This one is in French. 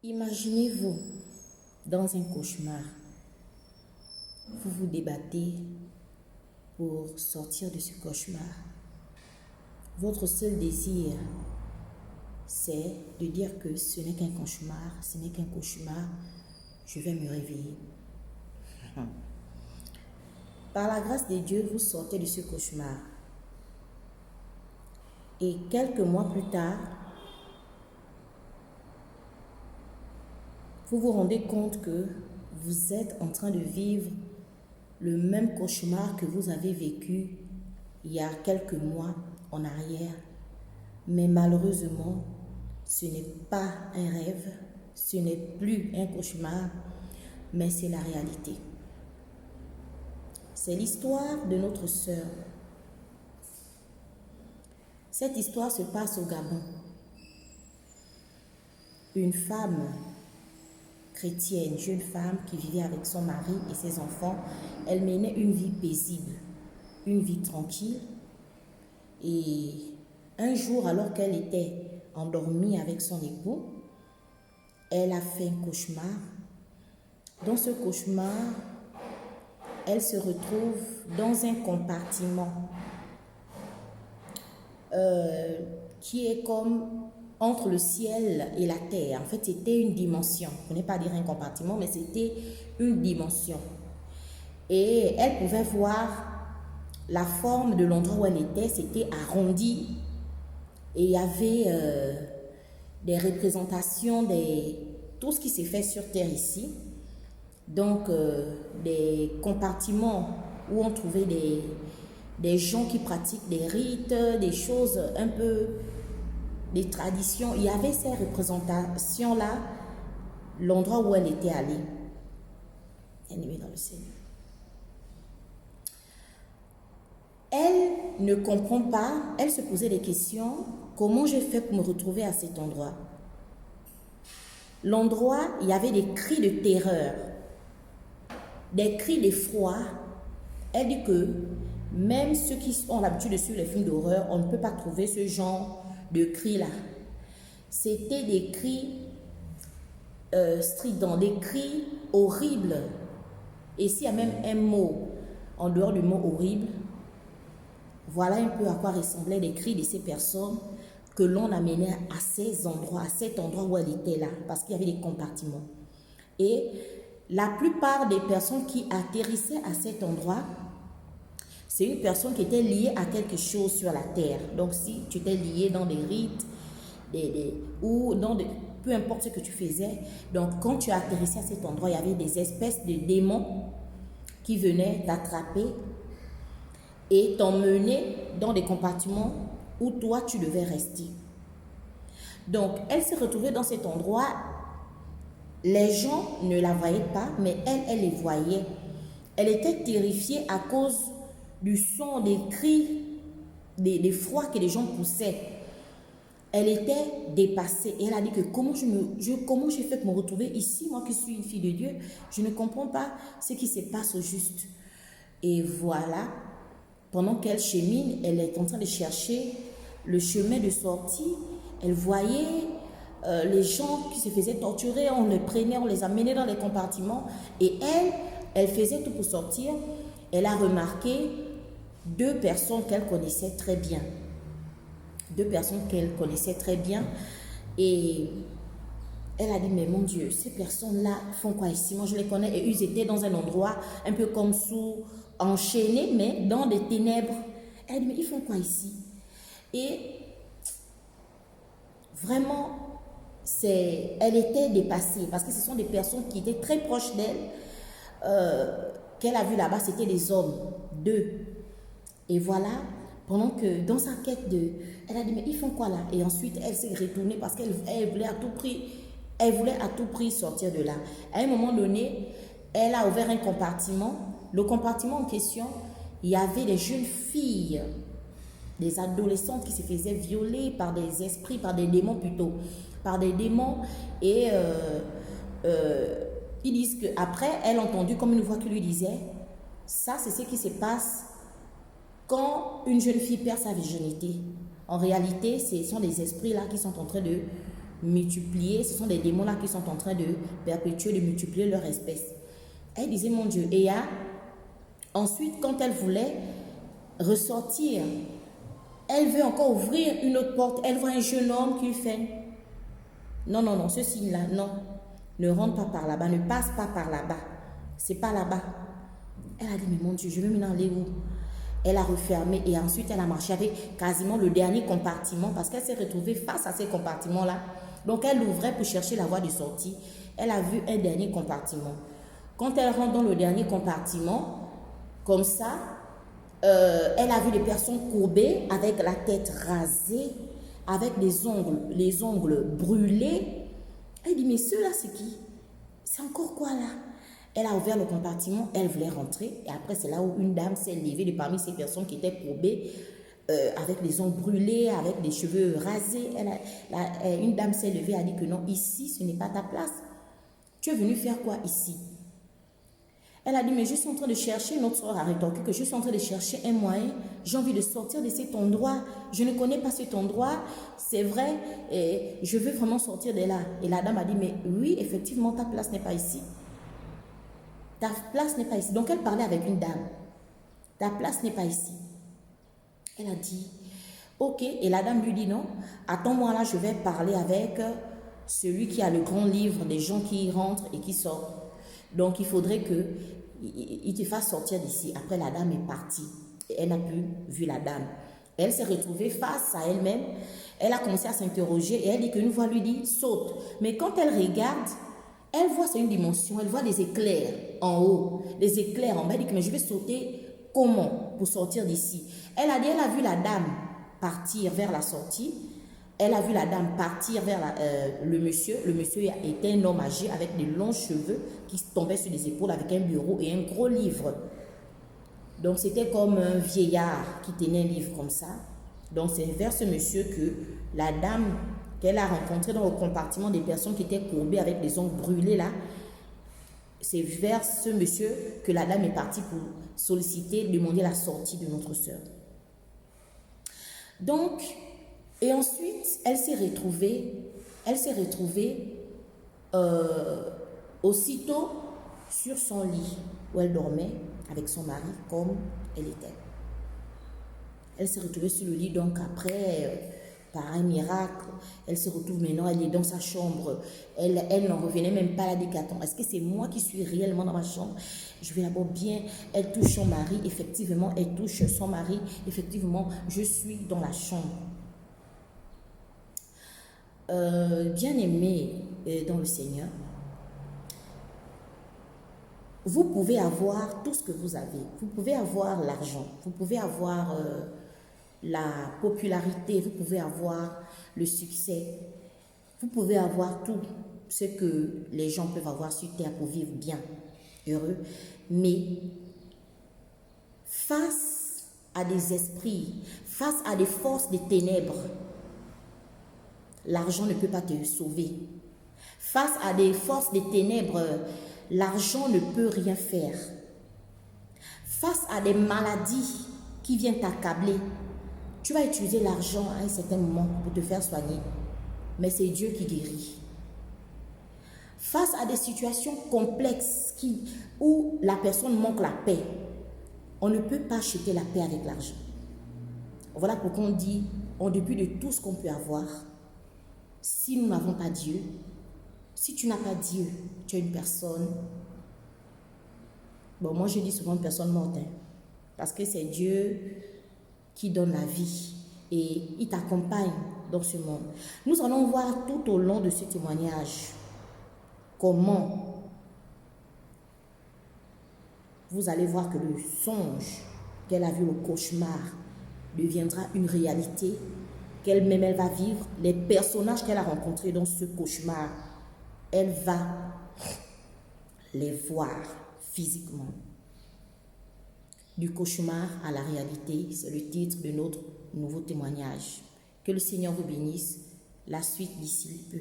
Imaginez-vous dans un cauchemar. Vous vous débattez pour sortir de ce cauchemar. Votre seul désir, c'est de dire que ce n'est qu'un cauchemar, ce n'est qu'un cauchemar, je vais me réveiller. Par la grâce de Dieu, vous sortez de ce cauchemar. Et quelques mois plus tard, vous vous rendez compte que vous êtes en train de vivre le même cauchemar que vous avez vécu il y a quelques mois en arrière. Mais malheureusement, ce n'est pas un rêve, ce n'est plus un cauchemar, mais c'est la réalité. C'est l'histoire de notre sœur. Cette histoire se passe au Gabon. Une femme chrétienne, jeune femme qui vivait avec son mari et ses enfants, elle menait une vie paisible, une vie tranquille. Et un jour, alors qu'elle était endormie avec son époux, elle a fait un cauchemar. Dans ce cauchemar, elle se retrouve dans un compartiment qui est comme entre le ciel et la terre. En fait, c'était une dimension. Je ne connais pas dire un compartiment, mais c'était une dimension. Et elle pouvait voir la forme de l'endroit où elle était, c'était arrondi. Et il y avait des représentations de tout ce qui s'est fait sur terre ici. Donc, des compartiments où on trouvait des gens qui pratiquent des rites, des choses un peu, des traditions. Il y avait ces représentations-là, l'endroit où elle était allée. Elle est dans le Seigneur. Elle ne comprend pas, elle se posait des questions. Comment j'ai fait pour me retrouver à cet endroit? L'endroit, il y avait des cris de terreur, des cris d'effroi. Elle dit que même ceux qui ont l'habitude de suivre les films d'horreur, on ne peut pas trouver ce genre de cris-là. C'était des cris stridents, des cris horribles. Et s'il y a même un mot, en dehors du mot horrible, voilà un peu à quoi ressemblaient les cris de ces personnes que l'on amenait à ces endroits, à cet endroit où elle était là, parce qu'il y avait des compartiments. Et la plupart des personnes qui atterrissaient à cet endroit, c'est une personne qui était liée à quelque chose sur la terre. Donc, si tu étais lié dans des rites, ou dans peu importe ce que tu faisais, donc quand tu atterrissais à cet endroit, il y avait des espèces de démons qui venaient t'attraper et t'emmener dans des compartiments où toi, tu devais rester. Donc, elle s'est retrouvée dans cet endroit. Les gens ne la voyaient pas, mais elle les voyait. Elle était terrifiée à cause du son, des cris, des froids que les gens poussaient. Elle était dépassée et elle a dit que comment j'ai fait pour me retrouver ici, moi qui suis une fille de Dieu, je ne comprends pas ce qui se passe au juste. Et voilà, pendant qu'elle chemine, elle est en train de chercher le chemin de sortie. Elle voyait les gens qui se faisaient torturer, on les prenait, on les amenait dans les compartiments. Et elle faisait tout pour sortir. Elle a remarqué deux personnes qu'elle connaissait très bien. Deux personnes qu'elle connaissait très bien. Et elle a dit, mais mon Dieu, ces personnes-là font quoi ici? Moi, je les connais. Et ils étaient dans un endroit un peu comme enchaînés, mais dans des ténèbres. Elle a dit, mais ils font quoi ici? Et vraiment, elle était dépassée parce que ce sont des personnes qui étaient très proches d'elle. Qu'elle a vu là-bas, c'était des hommes, deux. Et voilà, pendant que dans sa quête elle a dit, mais ils font quoi là? Et ensuite, elle s'est retournée parce qu'elle voulait à tout prix sortir de là. À un moment donné, elle a ouvert un compartiment. Le compartiment en question, il y avait des jeunes filles, des adolescentes qui se faisaient violer par des esprits, par des démons plutôt, par des démons. Et ils disent qu'après, elle a entendu comme une voix qui lui disait, ça c'est ce qui se passe quand une jeune fille perd sa virginité. En réalité, ce sont des esprits là qui sont en train multiplier. Ce sont des démons-là qui sont en train de perpétuer, de multiplier leur espèce. Elle disait, mon Dieu. Et ensuite, quand elle voulait ressortir, elle veut encore ouvrir une autre porte. Elle voit un jeune homme qui lui fait, non, non, non, ce signe-là, non. Ne rentre pas par là-bas, ne passe pas par là-bas. C'est pas là-bas. Elle a dit, mais mon Dieu, je vais maintenant aller où? Elle a refermé et ensuite elle a marché avec quasiment le dernier compartiment parce qu'elle s'est retrouvée face à ces compartiments-là. Donc elle ouvrait pour chercher la voie de sortie. Elle a vu un dernier compartiment. Quand elle rentre dans le dernier compartiment, comme ça, elle a vu des personnes courbées avec la tête rasée, avec les ongles brûlés. Elle dit, mais ceux-là, c'est qui? C'est encore quoi là? Elle a ouvert le compartiment, elle voulait rentrer. Et après, c'est là où une dame s'est levée de parmi ces personnes qui étaient courbées, avec les ongles brûlés, avec les cheveux rasés. Une dame s'est levée et a dit que non, ici, ce n'est pas ta place. Tu es venu faire quoi ici? Elle a dit, mais je suis en train de chercher, notre soeur a rétorqué que je suis en train de chercher un moyen. J'ai envie de sortir de cet endroit. Je ne connais pas cet endroit, c'est vrai, et je veux vraiment sortir de là. Et la dame a dit, mais oui, effectivement, ta place n'est pas ici. Ta place n'est pas ici. Donc, elle parlait avec une dame. Ta place n'est pas ici. Elle a dit, ok. Et la dame lui dit, non, attends-moi là, je vais parler avec celui qui a le grand livre des gens qui rentrent et qui sortent. Donc, il faudrait qu'il te fasse sortir d'ici. Après, la dame est partie. Et elle n'a plus vu la dame. Elle s'est retrouvée face à elle-même. Elle a commencé à s'interroger et elle dit que une voix lui dit, saute. Mais quand elle regarde, elle voit, c'est une dimension, elle voit des éclairs en haut, des éclairs en bas. Elle dit que mais je vais sauter comment pour sortir d'ici? Elle a dit, elle a vu la dame partir vers la sortie. Elle a vu la dame partir vers le monsieur. Le monsieur était un homme âgé avec des longs cheveux qui tombaient sur les épaules avec un bureau et un gros livre. Donc c'était comme un vieillard qui tenait un livre comme ça. Donc c'est vers ce monsieur que la dame qu'elle a rencontrée dans le compartiment des personnes qui étaient courbées avec les ongles brûlés là, c'est vers ce monsieur que la dame est partie pour solliciter, demander la sortie de notre sœur. Donc, et ensuite, elle s'est retrouvée aussitôt sur son lit où elle dormait avec son mari comme elle était. Elle s'est retrouvée sur le lit, donc après, par un miracle, elle se retrouve maintenant, elle est dans sa chambre. Elle n'en revenait même pas à la décathlon. Est-ce que c'est moi qui suis réellement dans ma chambre? Je vais d'abord bien, elle touche son mari, effectivement, elle touche son mari, effectivement, je suis dans la chambre. Bien-aimés dans le Seigneur, vous pouvez avoir tout ce que vous avez. Vous pouvez avoir l'argent, vous pouvez avoir la popularité, vous pouvez avoir le succès, vous pouvez avoir tout ce que les gens peuvent avoir sur terre pour vivre bien, heureux. Mais face à des esprits, face à des forces des ténèbres, l'argent ne peut pas te sauver. Face à des forces des ténèbres, l'argent ne peut rien faire. Face à des maladies qui viennent t'accabler, tu vas utiliser l'argent à un certain moment pour te faire soigner. Mais c'est Dieu qui guérit. Face à des situations complexes où la personne manque la paix, on ne peut pas acheter la paix avec l'argent. Voilà pourquoi on dit, en dépit de tout ce qu'on peut avoir, si nous n'avons pas Dieu, si tu n'as pas Dieu, tu es une personne, bon moi je dis souvent une personne morte, parce que c'est Dieu qui donne la vie et il t'accompagne dans ce monde. Nous allons voir tout au long de ce témoignage comment vous allez voir que le songe qu'elle a vu, le cauchemar, deviendra une réalité qu'elle-même elle va vivre. Les personnages qu'elle a rencontrés dans ce cauchemar, elle va les voir physiquement. Du cauchemar à la réalité, c'est le titre de notre nouveau témoignage. Que le Seigneur vous bénisse. La suite d'ici peu.